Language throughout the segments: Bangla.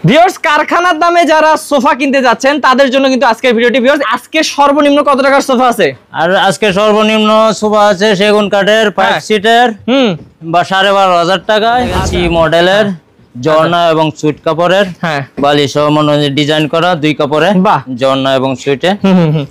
ভিউয়ার্স কারখানার দামে যারা সোফা কিনতে যাচ্ছেন তাদের জন্য কিন্তু আজকের ভিডিওটি। ভিউয়ার্স আজকে সর্বনিম্ন কত টাকার সোফা আছে? আর আজকে সর্বনিম্ন সোফা আছে সেগুন কাঠের 5 সিটের বা 12,500 টাকায় সি মডেলের জর্না এবং সুইট কাপড়ের বালিশ অনুযায়ী ডিজাইন করা 2 কাপড়ে জর্না এবং সুইটে।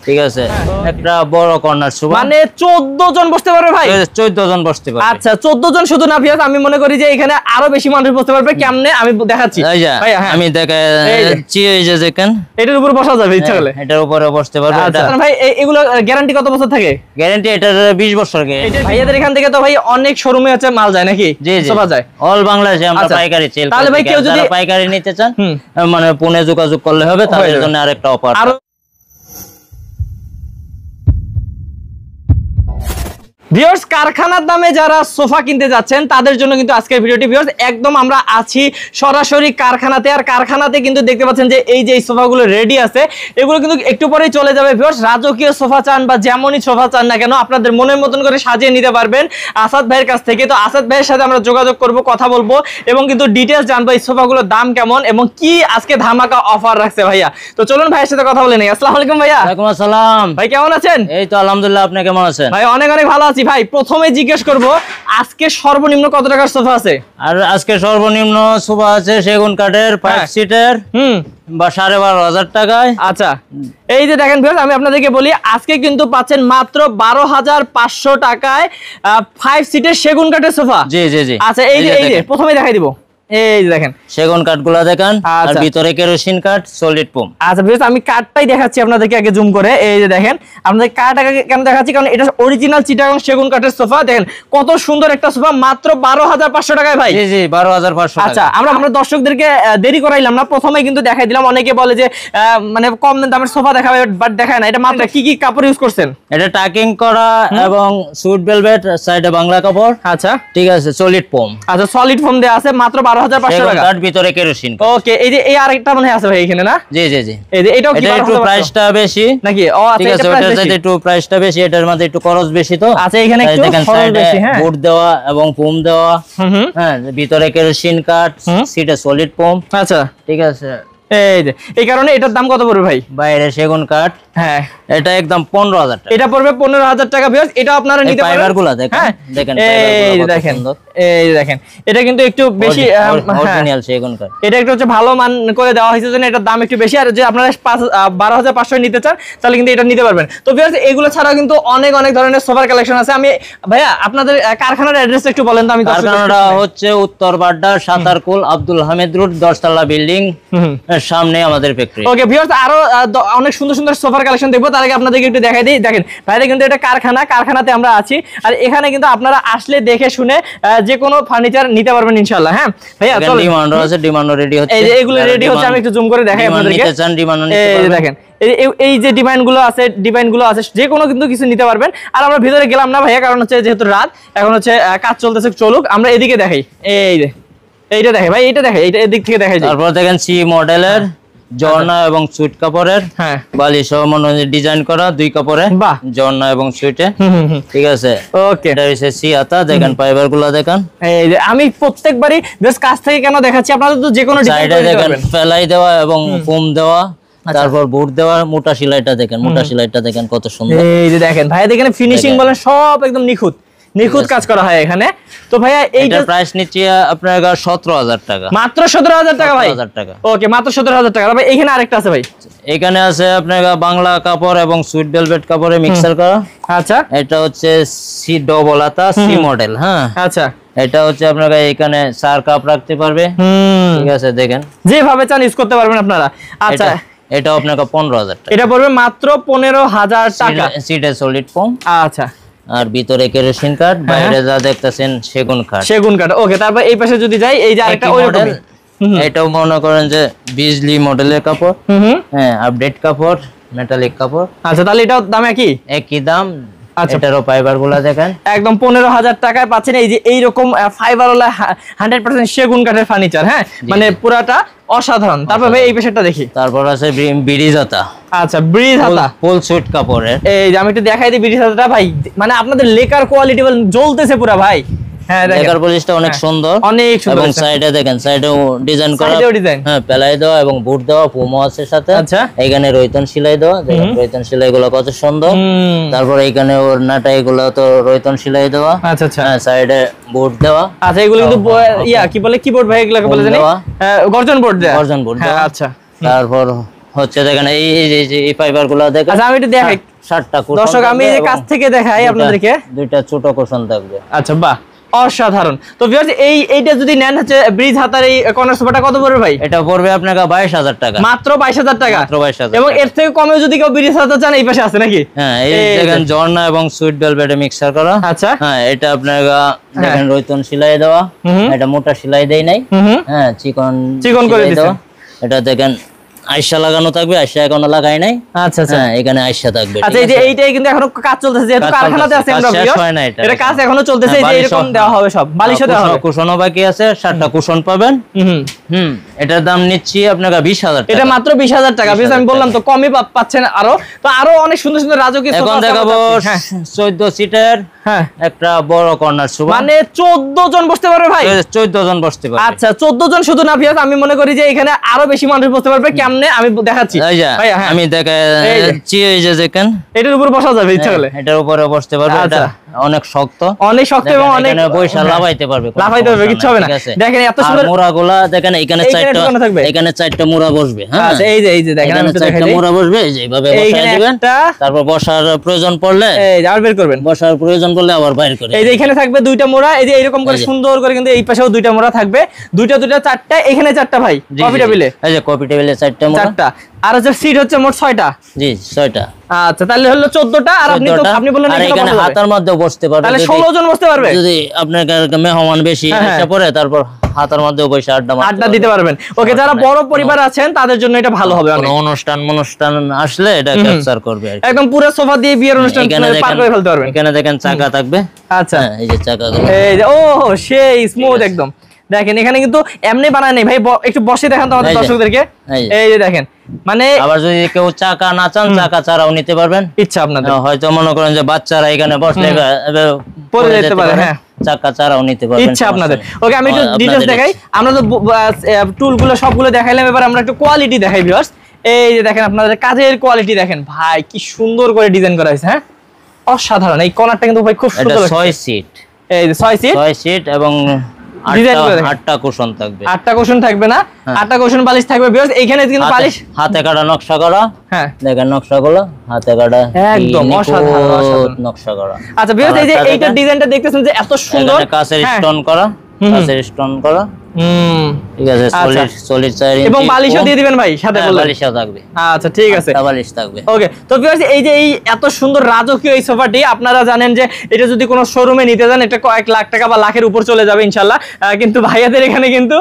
ঠিক আছে, একটা বড় কর্নার সোফা মানে 14 জন বসতে পারবে ভাই? 14 জন বসতে পারবে। আচ্ছা 14 জন শুধু না ভিউয়ার্স, আমি মনে করি যে এখানে আরো বেশি মানুষ বসতে পারবে। কেমনে আমি দেখাচ্ছি ভাইয়া, আমি দেখাচ্ছি। এই যে দেখেন, এটার উপর বসা যাবে ইচ্ছা হলে, এটার উপরে বসতে পারবে। আচ্ছা ভাই এগুলো গ্যারান্টি কত বছর থাকে? গ্যারান্টি এটার 20 বছর গ্যারান্টি। ভাইয়াদের এখান থেকে তো ভাই অনেক শোরুমে আছে মাল যায় নাকি? সোফা যায় অল বাংলাদেশে আমরা পাইকারি সেল করি। তাহলে ভাই কেউ যদি পাইকারি নিতে চান মানে ফোনে যোগাযোগ করলে হবে, তাদের জন্য আরেকটা অফার। ভিউয়ার্স কারখানার দামে যারা সোফা কিনতে যাচ্ছেন তাদের জন্য কিন্তু আজকের ভিডিওটি। ভিউয়ার্স একদম আমরা আছি সরাসরি কারখানাতে, আর কারখানাতে কিন্তু দেখতে পাচ্ছেন যে এই যে সোফাগুলো রেডি আছে, এগুলো কিন্তু একটু পরেই চলে যাবে। ভিউয়ার্স রাজকীয় সোফা চান বা যেমনই সোফা চান না কেন আপনাদের মনের মতন করে সাজিয়ে নিতে পারবেন আসাদ ভাইয়ের কাছ থেকে। তো আসাদ ভাইয়ের সাথে আমরা যোগাযোগ করব, কথা বলবো এবং কিন্তু ডিটেইলস জানবো এই সোফাগুলোর দাম কেমন এবং কি আজকে ধামাকা অফার রাখছে ভাইয়া। তো চলুন ভাইয়ের সাথে কথা বলে নেই। আসসালামু আলাইকুম ভাইয়া। ওয়ালাইকুম আসসালাম ভাই, কেমন আছেন? এই তো আলহামদুলিল্লাহ, আপনি কেমন আছেন? ভাই অনেক অনেক ভালো আছি। ভাই প্রথমে জিজ্ঞেস করব আজকে সর্বনিম্ন কত টাকার সোফা আছে? আর আজকে সর্বনিম্ন সোফা আছে সেগুন কাঠের 5 সিটের বা 12,500 টাকায়। আচ্ছা এই যে দেখেন ভিউয়ার্স, আমি আপনাদেরকে বলি আজকে কিন্তু পাচ্ছেন মাত্র 12,500 টাকায় 5 সিটের সেগুন কাঠের সোফা। জি জি জি। আচ্ছা এই যে প্রথমে দেখাই দিব, এই যে দেখেন সেগুন কাঠগুলো দেখেন, আর ভিতরে কেরোসিন কাঠ সলিড ফোম। আচ্ছা ভিউয়ার্স আমি কাঠটাই দেখাচ্ছি আপনাদেরকে আগে জুম করে। এই যে দেখেন, আপনাদের কাঠ আগে কেন দেখাচ্ছি কারণ এটা অরিজিনাল চিটাগাং সেগুন কাঠের সোফা। দেখেন কত সুন্দর একটা সোফা, মাত্র 12,500 টাকায় ভাই। জি জি 12,500 টাকা। আচ্ছা আমরা দর্শকদেরকে দেরি করাইলাম না, প্রথমেই কিন্তু দেখাই দিলাম। অনেকে বলে যে মানে কম দামের সোফা দেখাবে, বাট দেখায় না। এটা মাত্র কি কি কাপড় ইউজ করছেন? এটা টাকিং করা এবং সুইট ভেলভেট, সাইডে বাংলা কাপড়। আচ্ছা ঠিক আছে, সলিড ফোম। আচ্ছা সলিড ফোম দেয়া আছে মাত্র 12,500 টাকা। কাঠ ভিতরে কেরোসিন। ওকে এই যে এই আরেকটা মনে আছে ভাই এখানে না? জি জি জি। এই যে এটাও কি একটু প্রাইসটা বেশি নাকি? ও আচ্ছা এটা প্রাইসটা একটু প্রাইসটা বেশি, এটার মধ্যে একটু খরচ বেশি। তো আচ্ছা এখানে একটু খরচ বেশি। হ্যাঁ, বোর্ড দেওয়া এবং ফোম দেওয়া। হ্যাঁ, ভিতরে কেরোসিন কাঠ, সিটে সলিড ফোম। আচ্ছা ঠিক আছে। এই কারণে এটার দাম কত পড়বে ভাই? বাইরে সেগুন কাঠ। হ্যাঁ এটা একদম 15,000 টাকা। এটা পড়বে 15,000 টাকা। ভিউয়ার্স এটা আপনারা নিতে পারবেন। ফাইবারগুলো দেখেন, দেখেন ফাইবারগুলো দেখেন, এই দেখেন এটা কিন্তু একটু বেশি অরিজিনাল সেগুন কাঠ। এটা একটু হচ্ছে ভালো মান করে দেওয়া হয়েছে জন্য এটার দাম একটু বেশি। আর যে আপনারা 12,500 নিতে চান তাহলে কিন্তু এটা নিতে পারবেন। তো ভিউয়ার্স এগুলো ছাড়া কিন্তু অনেক অনেক ধরনের সোফার কালেকশন আছে। আমি ভাইয়া আপনাদের কারখানার অ্যাড্রেসটা একটু বলেন তো। আমি কারখানাটা হচ্ছে উত্তর বাড্ডা সাতারকুল আব্দুল হামিদ রোড 10 তলা বিল্ডিং সামনে আমাদের ফ্যাক্টরি। ওকে ভিউয়ার্স আরো অনেক সুন্দর সুন্দর সোফার কালেকশন দেখবো, তার আগে আপনাদেরকে একটু দেখাই দিই। দেখেন বাইরে কিন্তু এটা কারখানাতে আমরা আছি, আর এখানে কিন্তু আপনারা আসলে দেখে শুনে যে কোনো ফার্নিচার নিতে পারবেন ইনশাআল্লাহ। হ্যাঁ ভাইয়া চলো, ডিমান্ডও আছে, ডিমান্ডও রেডি হচ্ছে। এই যে এগুলো রেডি হচ্ছে, আমি একটু জুম করে দেখাই আপনাদেরকে। নিতে চান ডিমান্ডও নিতে পারবেন। দেখেন এই যে ডিজাইনগুলো আছে যে কোনো কিন্তু কিছু নিতে পারবেন। আর আমরা ভিতরে গেলাম না ভাইয়া, কারণ হচ্ছে যেহেতু রাত এখন হচ্ছে কাজ চলতেছে। চলুক আমরা এদিকে দেখাই। এই যে এইটা দেখে ভাই, এইটা দেখে, এইটা এদিক থেকে দেখাই। তারপর দেখেন সি মডেলের জর্না এবং সুইট কাপড়ের বালিশ অনুযায়ী ডিজাইন করা 2 কাপড়ে জর্না এবং সুইটে। ঠিক আছে, ওকে এটা হচ্ছে সি আতা। দেখেন ফাইবারগুলো দেখেন। এই যে আমি প্রত্যেকবারই বেশ কাছ থেকে কেন দেখাচ্ছি, আপনারা তো যে কোনো ডিজাইন দেখেন, ফেলাই দেওয়া এবং ফোম দেওয়া, তারপর বোর্ড দেওয়া। মোটা সেলাইটা দেখেন, মোটা সেলাইটা দেখেন কত সুন্দর। এই যে দেখেন ভাই, দেখেন ফিনিশিং বলেন সব একদম নিখুঁত কাজ করা হয় এখানে। তো ভাইয়া এইটার প্রাইস নিচ্ছে আপনার 17,000 টাকা। মাত্র 17,000 টাকা ভাই? 17,000 টাকা। ওকে মাত্র 17,000 টাকা। ভাই এখানে আরেকটা আছে ভাই, এখানে আছে আপনার বাংলা কাপড় এবং সুইট ভেলভেট কাপড়ে মিক্সার করা। আচ্ছা এটা হচ্ছে সি ডবল আতা সি মডেল। হ্যাঁ আচ্ছা, এটা হচ্ছে আপনার এখানে 4 কাপ রাখতে পারবে। ঠিক আছে, দেখেন যেভাবে চান ইউজ করতে পারবেন আপনারা। আচ্ছা এটা আপনার 15,000 টাকা। এটা পড়বে মাত্র 15,000 টাকা। সিটে সলিড ফোম। আচ্ছা, আর ভিতরে কেরোসিন কাঠ, বাইরে যা দেখতেছেন সেগুন কাঠ। ওকে তারপর এই পাশে যদি যাই, এই যে আরেকটা ওই মডেল, এটাও মনে করেন যে বিজলি মডেলের কাপড়। হ্যাঁ, আপডেট কাপড়, মেটালিক কাপড়। আচ্ছা তাহলে এটাও দাম একই দাম। আচ্ছা এটারও ফাইবারগুলো দেখেন, একদম 15,000 টাকায় পাচ্ছেন এই যে এইরকম ফাইবারওয়ালা 100% সেগুন কাঠের ফার্নিচার। হ্যাঁ মানে পুরাটা অসাধারণ। তারপর ভাই এই পেশাটা দেখি। তারপর আছে ব্রিজ হাতা। আচ্ছা ব্রিজ হাতা ফুল সুইট কাপড়ের। এই যে আমি একটু দেখাই দিই ব্রিজ হাতাটা ভাই, মানে আপনাদের লেকার কোয়ালিটি জ্বলতেছে পুরা ভাই। হ্যাঁ লেকার পলিশটা অনেক সুন্দর, অনেক সুন্দর। এবং সাইডে দেখেন, সাইডেও ডিজাইন করা, হ্যাঁ প্যালাই দেওয়া এবং বুট দেওয়া, পুমো আছে সাথে। আচ্ছা, এখানে রয়তন সেলাই দেওয়া, দেখেন রয়তন সেলাই গুলো কত সুন্দর। তারপর এখানে ওর নাটা এগুলো তো রয়তন সেলাই দেওয়া। আচ্ছা আচ্ছা, হ্যাঁ সাইডে বুট দেওয়া। আচ্ছা এগুলো কিন্তু কি বলে কিবোর্ড ভাই, এগুলোকে বলে জানি গর্জন বোর্ড দেওয়া, গর্জন বোর্ড দেওয়া। আচ্ছা, তারপর হচ্ছে দেখেন এই ফাইবার গুলো দেখেন। আচ্ছা আমি একটু দেখাই 7টা কুশন, দর্শক আমি এই কাছ থেকে দেখাই আপনাদেরকে, 2টা ছোট কুশন থাকবে। আচ্ছা বাহ, অসাধারণ। তো ভিউয়ার্স এইটা যদি নেন হচ্ছে ব্রিজ হাতার এই কর্নার সোফাটা কত পড়বে ভাই? এটা পড়বে আপনাকে 22,000 টাকা, মাত্র 22,000 টাকা, মাত্র 22,000। এবং এর থেকে কমে যদি কেউ ব্রিজ হাতা চান এই পাশে আছে নাকি? হ্যাঁ এই দেখেন ঝর্ণা এবং সুইট ভেলভেটে মিক্সার করা। আচ্ছা, হ্যাঁ এটা আপনাকে দেখেন রয়তন সেলাই দেওয়া, এটা মোটা সেলাই দেই নাই, হ্যাঁ চিকন করে দিয়েছে। এটা দেখেন আয়শা লাগানো থাকবে, আয়শা এখনো লাগাই নাই। আচ্ছা আচ্ছা, হ্যাঁ এখানে আয়শা থাকবে। আচ্ছা এই যে এইটাই কিন্তু এখনো কাজ চলতেছে, যেহেতু কারখানাতে আছে আমরা ভিউয়ার্স, এটা কাজ এখনো চলতেছে। এই যে এরকম দেওয়া হবে, সব বালিশও দেওয়া হবে, কুশনও বাকি আছে, 7টা কুশন পাবেন। এটার দাম নিচ্ছি আপনাকে 20,000 টাকা, এটা মাত্র 20,000 টাকা। ভিউয়ার্স আমি বললাম তো কমই পাচ্ছেন, তো আরো অনেক সুন্দর সুন্দর রাজকীয় সোফা এখন দেখাবো 14 সিটের হ্যাঁ একটা বড় কর্নার সোফা, মানে 14 জন বসতে পারবে ভাই, 14 জন বসতে পারবে। আচ্ছা 14 জন শুধু না ভিউয়ার্স, আমি মনে করি যে এখানে আরো বেশি মানুষ বসতে পারবে। কেমনে আমি দেখাচ্ছি ভাইয়া, আমি দেখাচ্ছি। এই যে দেখেন এটার উপর বসা যাবে ইচ্ছা করলে, এটার উপরে বসতে পারবে। এটা অনেক শক্ত, অনেক শক্ত এবং অনেক বৈশা লাফাইতে পারবে, কিচ্ছু হবে না। দেখেন এত সুন্দর মোড়াগুলা দেখেন, এখানে 4টা মোড়া বসবে। হ্যাঁ আচ্ছা এই যে দেখেন আমি 4টা মোড়া বসবে, এই যে এইভাবে বসায় দিবেন। তারপর বসার প্রয়োজন পড়লে আবার বের করবেন, বসার প্রয়োজন পড়লে আবার বাইর করে। এই যে এখানে থাকবে 2টা মোড়া, এই যে এরকম করে সুন্দর করে, কিন্তু এই পাশেও 2টা মোড়া থাকবে, 2টা 4টা, এখানে 4টা ভাই কফি টেবিলে, এই যে কফি টেবিলে 4টা মোড়া, 4টা, আর হচ্ছে সিট হচ্ছে মোট 6টা। জি 6টা। আচ্ছা তাহলে হলো 14টা, আর আপনি বললেন এখানে হাতার মধ্যে বসতে পারবে, তাহলে 16 জন বসতে পারবে। যদি আপনার মেহমান বেশি আসে পড়ে, তারপর হাতার মধ্যে বসে আড্ডা দিতে পারবেন। ওকে, যারা বড় পরিবার আছেন তাদের জন্য এটা ভালো হবে। অনেক অনুষ্ঠান আসলে এটা ক্যাপচার করবে, একদম পুরো সোফা দিয়ে বিয়ের অনুষ্ঠান পার করে ফেলতে পারবেন। এখানে দেখেন চাকা থাকবে। আচ্ছা এই যে চাকাগুলো, এই যে সেই স্মুথ একদম। দেখেন এখানে কিন্তু এমনি বানায় নাই ভাই, একটু বসে দেখান তো আমাদের দর্শকদেরকে। এই যে দেখেন, মানে আবার যদি কেউ চাকা না চান, চাকা ছাড়াও নিতে পারবেন, ইচ্ছা আপনাদের। হয়তো মনে করেন যে বাচ্চারা এখানে বসলে পড়ে যেতে পারে, হ্যাঁ চাকা ছাড়াও নিতে পারবেন, ইচ্ছা আপনাদের। ওকে আমি একটু ডিটেইলস দেখাই। আমরা তো টুলগুলো সবগুলো দেখাইলাম, এবার আমরা একটু কোয়ালিটি দেখাই ভিউয়ার্স। এই যে দেখেন আপনাদের কাজের কোয়ালিটি দেখেন ভাই, কি সুন্দর করে ডিজাইন করা হয়েছে। হ্যাঁ অসাধারণ। এই কর্নারটা কিন্তু ভাই খুব সুন্দর। 6 সিট, এই যে 6 সিট এবং 8টা কুশন থাকবে। 8টা কুশন থাকবে না, 8টা কুশন বালিশ থাকবে ভিউয়ার্স। এইখানে কিন্তু বালিশ হাতে কাটা নকশা করা। হ্যাঁ দেখেন নকশাগুলো হাতে কাটা, একদম অসাধারণ নকশা করা। আচ্ছা ভিউয়ার্স, এই যে এইটার ডিজাইনটা দেখতেছেন যে এত সুন্দর, কাচের স্টোন করা, কাচের স্টোন করা। ঠিক আছে, সলিড 4 ইঞ্চি, এবং বালিশও দিয়ে দিবেন ভাই সাথে, বললেন বালিশও থাকবে। আচ্ছা ঠিক আছে, বালিশ থাকবে। ওকে, তো ভিউয়ার্স এই যে এই এত সুন্দর রাজকীয় এই সোফাটি, আপনারা জানেন যে এটা যদি কোনো শোরুমে নিতে যান এটা কয়েক লাখ টাকা বা লাখের উপর চলে যাবে ইনশাআল্লাহ, কিন্তু ভাইয়াদের এখানে কিন্তু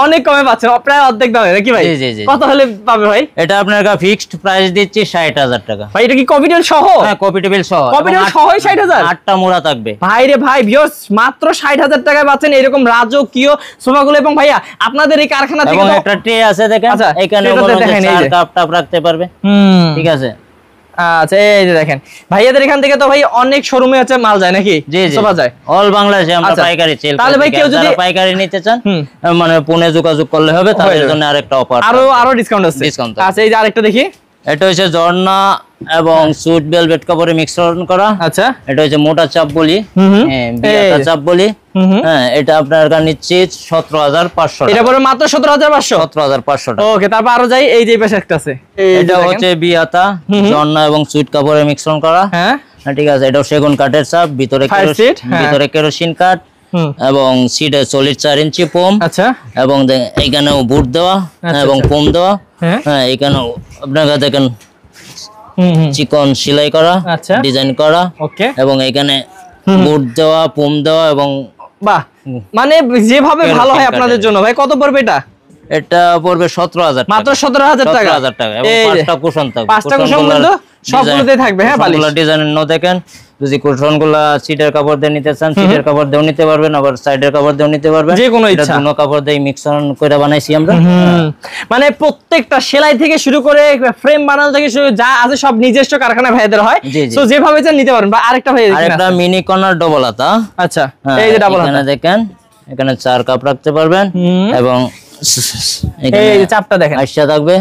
অনেক কমে পাচ্ছেন, প্রায় অর্ধেক দামে নাকি ভাই? কত হলে পাবে ভাই? এটা আপনার ফিক্সড প্রাইস দিচ্ছি 60,000 টাকা। ভাই এটা কি কফি টেবিল সহ? হ্যাঁ কফি টেবিল সহ, কফি টেবিল সহই 60,000? 8টা মোড়া থাকবে ভাই রে ভাই, ভিউয়ার্স মাত্র 60,000 টাকায় পাচ্ছেন এরকম রাজকীয় সোফাগুলো। এবং ভাইয়া আপনাদের এই কারখানা থেকে এবং একটা ট্রে আছে দেখেন, এখানে কাপ টাপ রাখতে পারবে। ঠিক আছে। আচ্ছা এই যে দেখেন ভাইয়াদের এখান থেকে তো ভাই অনেক শোরুমে হচ্ছে মাল যায় নাকি? সোফা যায় অল বাংলাদেশে আমরা পাইকারি সেল করি। তাহলে ভাই কেউ যদি পাইকারি নিতে চান, মানে ফোনে যোগাযোগ করলে হবে, তাদের জন্য আরেকটা অফার, আরো ডিসকাউন্ট আছে। আচ্ছা এই যে আরেকটা দেখি, এটা হচ্ছে ঝর্ণা এবং সুইট ভেলভেট কাপড়ে মিশ্রণ করা। আচ্ছা এটা হচ্ছে মোটা চাপ বলি, হ্যাঁ বিয়াটা চাপ বলি। হ্যাঁ এটা আপনার কাছে নিচ্ছে 17,500 টাকা। এটা পড়ে মাত্র 17,500? 17,500 টাকা। ওকে, তারপর আরো যাই, এই যে পাশে একটা আছে, এটা হচ্ছে বিয়াতা ঝর্ণা এবং সুইট কাপড়ে মিশ্রণ করা। হ্যাঁ ঠিক আছে, এটা সেগুন কাঠের চাপ, ভিতরে কেরোসিন কাঠ এবং সিটে সলিড 4 ইঞ্চি ফোম। আচ্ছা, এবং এইখানেও বুট দেওয়া এবং ফোম দেওয়া। হ্যাঁ এইখানেও আপনারা দেখেন চিকন সেলাই করা, ডিজাইন করা। ওকে, এবং এখানে বুট দেওয়া, ফোম দেওয়া, এবং বাহ, মানে যেভাবে ভালো হয় আপনাদের জন্য। ভাই কত পড়বে এটা? এটা পড়বে 17,000 মাত্র 17,000 টাকা। 17,000 টাকা, এবং 5টা কুশন থাকবে। 5টা কুশন কিন্তু সবগুলোতে থাকবে। হ্যাঁ, বালিশ ডিজাইন নো দেখেন, যদি কুশনগুলা সিটের কাপড় দিয়ে নিতে চান সিটের কাপড় দিয়েও নিতে পারবেন, আবার সাইডের কাপড় দিয়েও নিতে পারবেন, যে কোনো ইচ্ছা। দুটো কাপড় দিয়ে মিক্সন করে বানাইছি আমরা। মানে প্রত্যেকটা সেলাই থেকে শুরু করে ফ্রেম বানানো থেকে শুরু যা আছে সব নিজস্ব কারখানা ভাইদের হয়। সো যেভাবে চান নিতে পারেন। বা আরেকটা ভাই, আরেকটা মিনি কর্নার ডবল হাতা। আচ্ছা, এই যে ডাবল হাতা দেখেন, এখানে 4 কাপ রাখতে পারবেন এবং এই যে চাপটা দেখেন আইসা থাকবে।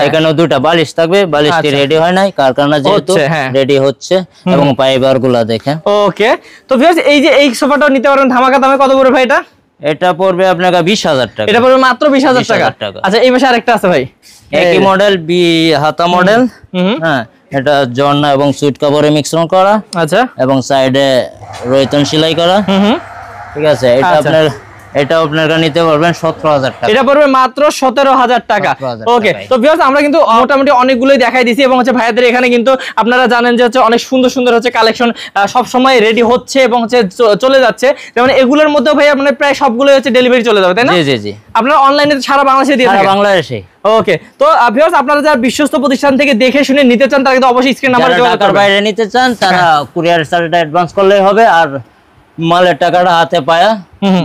এখানে দুটো বালিশ থাকবে, বালিশটি রেডি হয় নাই, কারখানা যেহেতু রেডি হচ্ছে, এবং ফাইবার গুলা দেখেন। ওকে, তো ভিউয়ার্স এই যে এই সোফাটাও নিতে পারবেন ধামাকা দামে। কত পড়বে ভাই এটা? এটা পড়বে আপনাকে 20,000 টাকা। এটা পড়বে মাত্র 20,000 টাকা। আচ্ছা, এই পাশে আরেকটা আছে ভাই, একই মডেল বি হাতা মডেল। হ্যাঁ, এটা জর্না এবং সুইট কাপড়ে মিশ্রণ করা। আচ্ছা, এবং সাইডে রয়তন সেলাই করা। ঠিক আছে, এটা আপনারা নিতে পারবেন 17,000 টাকা। এটা পড়বে মাত্র 17,000 টাকা। ওকে, তো ভিউয়ার্স আমরা কিন্তু মোটামুটি অনেকগুলোই দেখাই দিয়েছি, এবং হচ্ছে ভাইয়াদের এখানে কিন্তু আপনারা জানেন যে হচ্ছে অনেক সুন্দর সুন্দর হচ্ছে কালেকশন সব সময় রেডি হচ্ছে এবং হচ্ছে চলে যাচ্ছে। যেমন এগুলোর মধ্যে ভাই আপনাদের প্রায় সবগুলোই হচ্ছে ডেলিভারি চলে যাবে, তাই না? জি জি জি, আপনারা অনলাইনে সারা বাংলাদেশে দিয়ে থাকেন? বাংলাদেশে। ওকে, তো ভিউয়ার্স আপনারা যারা বিশ্বস্ত প্রতিষ্ঠান থেকে দেখে শুনে নিতে চান তারা কিন্তু অবশ্যই স্ক্রিন নাম্বারে যোগাযোগ করবেন। বাইরে নিতে চান তারা কুরিয়ার চার্জটা অ্যাডভান্স করলেই হবে, আর মালের টাকাটা হাতে পায়া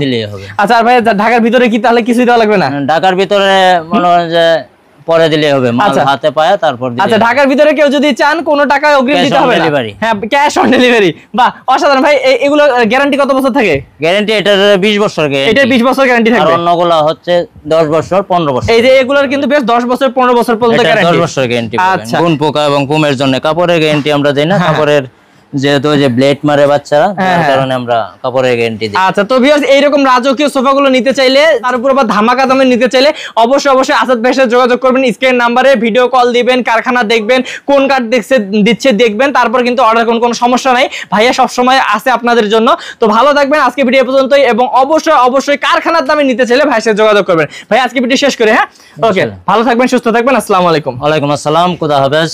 দিলেই হবে। আচ্ছা, আর ভাই ঢাকার ভিতরে কি তাহলে কিছুই দেওয়া লাগবে না? ঢাকার ভিতরে মনে হয় যে পরে দিলেই হবে, মাল হাতে পায়া তারপর দিলেই। আচ্ছা, ঢাকার ভিতরে কেউ যদি চান কোনো টাকা অগ্রিম দিতে হবে না? হ্যাঁ, ক্যাশ অন ডেলিভারি। বাহ, অসাধারণ ভাই। এগুলো গ্যারান্টি কত বছর থাকে? গ্যারান্টি এটার 20 বছর গ্যারান্টি। এটার 20 বছর গ্যারান্টি থাকবে। আর অন্যগুলো হচ্ছে 10 বছর 15 বছর। এই যে এগুলোর কিন্তু বেশ 10 বছর 15 বছর পর্যন্ত গ্যারান্টি। 10 বছর গ্যারান্টি পাবেন। গুণ পোকা এবং কুমের জন্য কাপড়ের গ্যারান্টি আমরা দেই না, কাপড়ের যেহেতু যে ব্লেড মারে বাচ্চারা, তার কারণে আমরা কাপড়ের গ্যারান্টি দিই। আচ্ছা, তো ভিউয়ার্স এইরকম রাজকীয় সোফাগুলো নিতে চাইলে, তার উপর আবার ধামাকা দামে নিতে চাইলে অবশ্যই আসাদ ভাইয়ের সাথে যোগাযোগ করবেন। স্ক্রিন নাম্বারে ভিডিও কল দিবেন, কারখানা দেখবেন, কোন কাঠ দিচ্ছে দেখবেন, তারপর কিন্তু অর্ডার কোনো সমস্যা নাই। ভাইয়া সবসময় আছে আপনাদের জন্য। তো ভালো থাকবেন, আজকে ভিডিও পর্যন্তই, এবং অবশ্যই কারখানার দামে নিতে চাইলে ভাইয়ের সাথে যোগাযোগ করবেন। ভাই আজকে ভিডিও শেষ করে। হ্যাঁ, ওকে, ভালো থাকবেন, সুস্থ থাকবেন। আসসালামু আলাইকুম। ওয়ালাইকুম আসসালাম, খুদা হাফেজ।